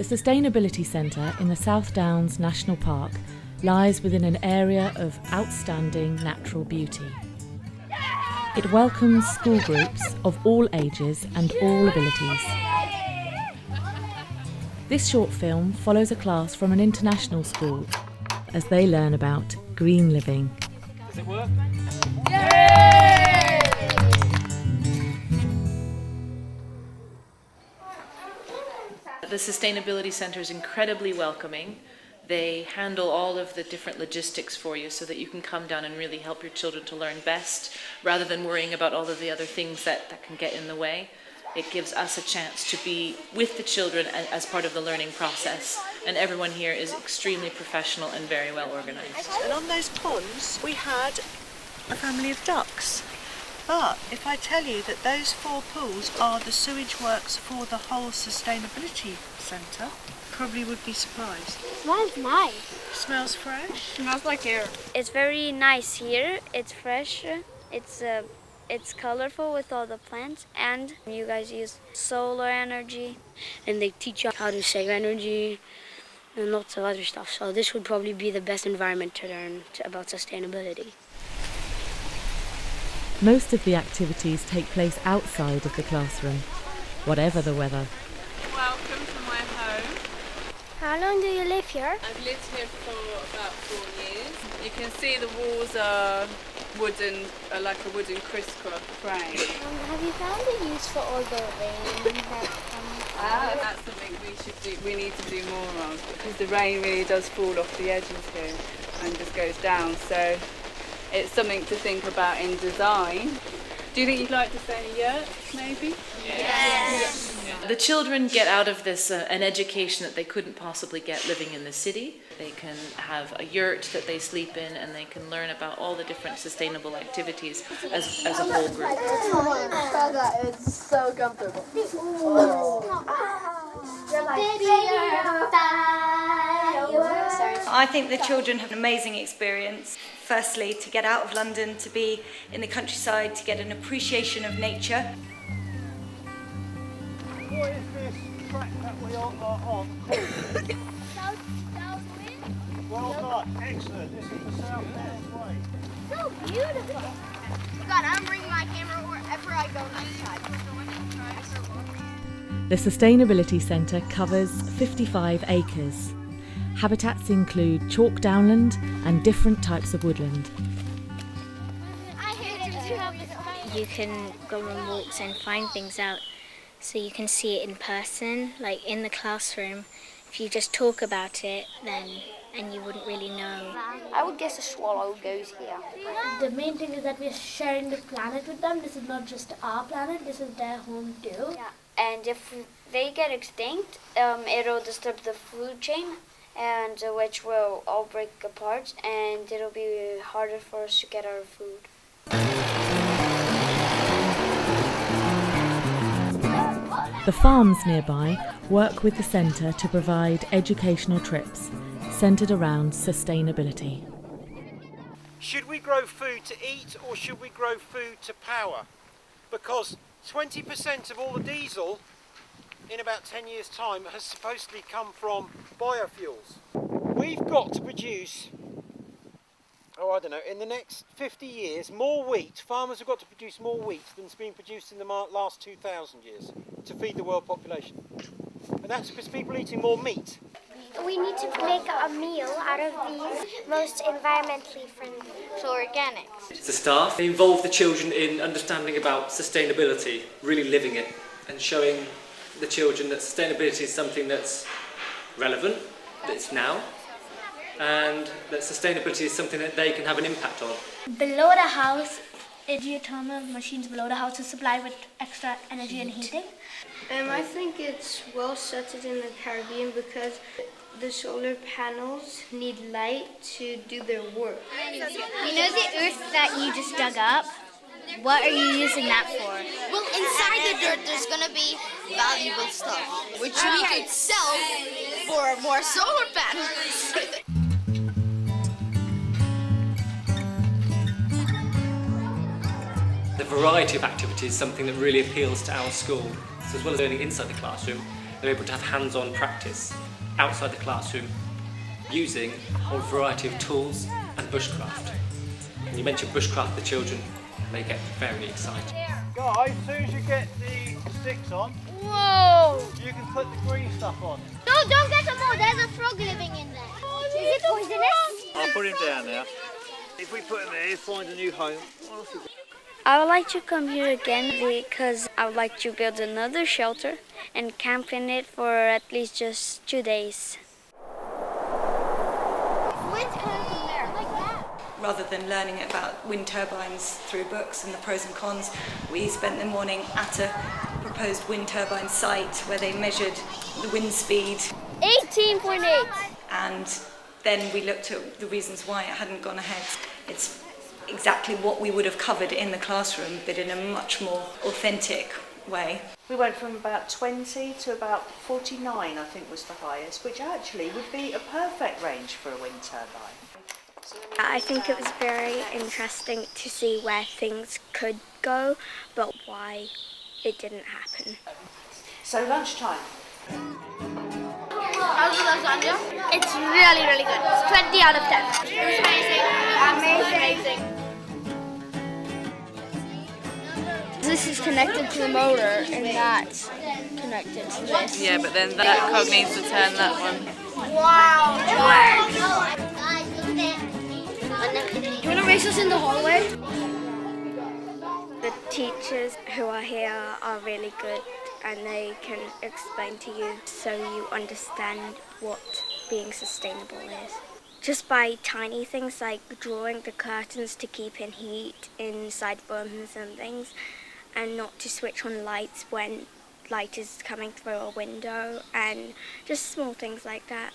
The Sustainability Centre in the South Downs National Park lies within an area of outstanding natural beauty. It welcomes school groups of all ages and all abilities. This short film follows a class from an international school as they learn about green living. Does it work? The Sustainability Centre is incredibly welcoming. They handle all of the different logistics for you so that you can come down and really help your children to learn best rather than worrying about all of the other things that can get in the way. It gives us a chance to be with the children as part of the learning process, and everyone here is extremely professional and very well organised. And on those ponds we had a family of ducks. But if I tell you that those 4 pools are the sewage works for the whole Sustainability Centre, probably would be surprised. Smells nice. Smells fresh. Smells like air. It's very nice here. It's fresh. It's colorful with all the plants, and you guys use solar energy, and they teach you how to save energy and lots of other stuff. So this would probably be the best environment to learn about sustainability. Most of the activities take place outside of the classroom, whatever the weather. Welcome to my home. How long do you live here? I've lived here for about 4 years. You can see the walls are wooden, like a wooden crisscross frame. Have you found a use for all the rain that comes? That's something we need to do more of, because the rain really does fall off the edges here and just goes down. So it's something to think about in design. Do you think you'd like to stay in a yurt, maybe? Yes. The children get out of this an education that they couldn't possibly get living in the city. They can have a yurt that they sleep in, and they can learn about all the different sustainable activities as a whole group. It's so comfortable. I think the children have an amazing experience. Firstly, to get out of London, to be in the countryside, to get an appreciation of nature. What is this track that we are on? Well done, excellent. This is the South Downs Way. So beautiful. God, I'm bringing my camera wherever I go next time. The Sustainability Centre covers 55 acres. Habitats include chalk downland and different types of woodland. You can go on walks and find things out so you can see it in person, like in the classroom. If you just talk about it, then and you wouldn't really know. I would guess a swallow goes here. The main thing is that we're sharing the planet with them. This is not just our planet, this is their home too. Yeah. And if they get extinct, it'll disturb the food chain, and which will all break apart, and it'll be harder for us to get our food. The farms nearby work with the centre to provide educational trips centred around sustainability. Should we grow food to eat, or should we grow food to power? Because 20% of all the diesel in about 10 years' time has supposedly come from biofuels. We've got to produce, in the next 50 years, more wheat. Farmers have got to produce more wheat than's been produced in the last 2,000 years to feed the world population. And that's because people are eating more meat. We need to make a meal out of these most environmentally friendly. So organic. The staff involve the children in understanding about sustainability, really living it, and showing the children that sustainability is something that's relevant, that's now, and that sustainability is something that they can have an impact on. Below the house, geothermal machines below the house to supply with extra energy and heating. I think it's well suited in the Caribbean because the solar panels need light to do their work. You know the earth that you just dug up? What are you using that for? Well, inside the dirt there's going to be valuable stuff, which we could sell for more solar panels. The variety of activities is something that really appeals to our school. So as well as learning inside the classroom, they're able to have hands-on practice outside the classroom using a whole variety of tools and bushcraft. When you mention bushcraft to children, they get very excited. Guys, as soon as you get the sticks on, Whoa! you can put the green stuff on. No, don't get them all. There's a frog living in there. Is it poisonous? I'll put him down now. If we put him there, he'll find a new home. I would like to come here again because I would like to build another shelter and camp in it for at least just 2 days. Wind's coming from there, like that. Rather than learning about wind turbines through books and the pros and cons, we spent the morning at a proposed wind turbine site where they measured the wind speed. 18.8. And then we looked at the reasons why it hadn't gone ahead. It's exactly what we would have covered in the classroom, but in a much more authentic way. We went from about 20 to about 49, I think was the highest, which actually would be a perfect range for a wind turbine. I think it was very interesting to see where things could go, but why it didn't happen. So lunchtime. How's the lasagna? It's really, really good. It's 20 out of 10. It's amazing. This is connected to the motor, and that's connected to this. Yeah, but then that cog needs to turn that one. Wow! Do you want to race us in the hallway? The teachers who are here are really good and they can explain to you so you understand what being sustainable is. Just by tiny things like drawing the curtains to keep in heat inside rooms and things, and not to switch on lights when light is coming through a window, and just small things like that.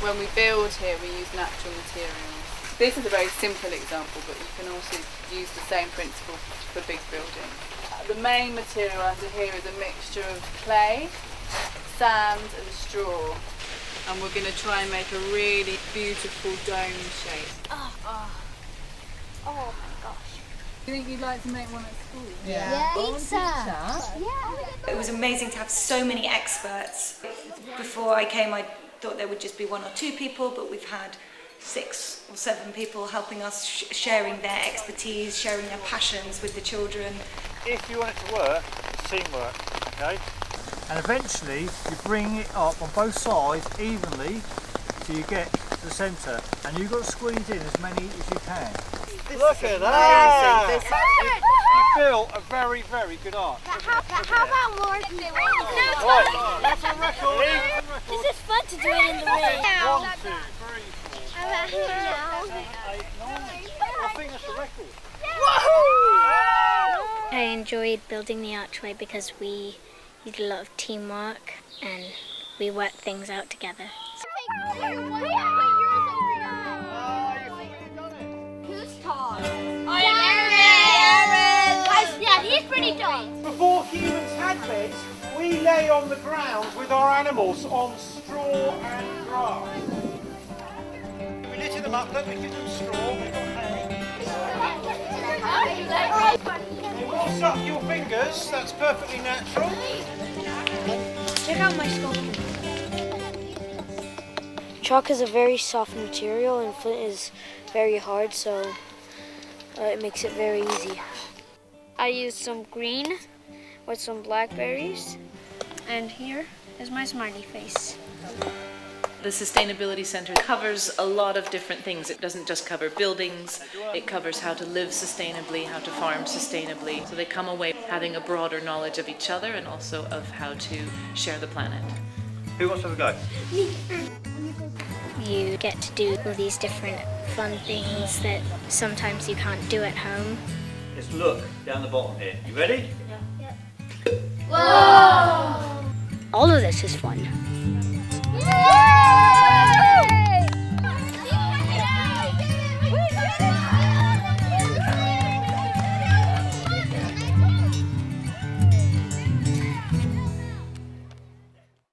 When we build here, we use natural materials. This is a very simple example, but you can also use the same principle for big buildings. The main material under here is a mixture of clay, sand and straw. And we're going to try and make a really beautiful dome shape. Oh my gosh. Do you think you'd like to make one at school? Yeah. Pizza. It was amazing to have so many experts. Before I came, I thought there would just be 1 or 2 people, but we've had 6 or 7 people helping us, sharing their expertise, sharing their passions with the children. If you want it to work, it's teamwork, okay? And eventually you bring it up on both sides evenly till you get to the centre, and you've got to squeeze in as many as you can. Look at that! You built a very, very good arch. How about more people? Right, that's a record. This is fun to do it in the rain. 1, 2, 3, 4, 5, 6, 7, 8, 9. I think that's a record. I enjoyed building the archway because we did a lot of teamwork and we worked things out together. Who's tall? Aaron! Yeah, he's pretty tall. Before humans had beds, we lay on the ground with our animals on straw and grass. We litter them up, look, we give them straw, we've got hay. It will suck your fingers, that's perfectly natural. Check out my sculpture. Chalk is a very soft material and flint is very hard, so it makes it very easy. I used some green with some blackberries, and here is my smiley face. The Sustainability Centre covers a lot of different things. It doesn't just cover buildings, it covers how to live sustainably, how to farm sustainably. So they come away having a broader knowledge of each other and also of how to share the planet. Who wants to have a go? You get to do all these different fun things that sometimes you can't do at home. Let's look down the bottom here. You ready? Yeah. All of this is fun. Yay!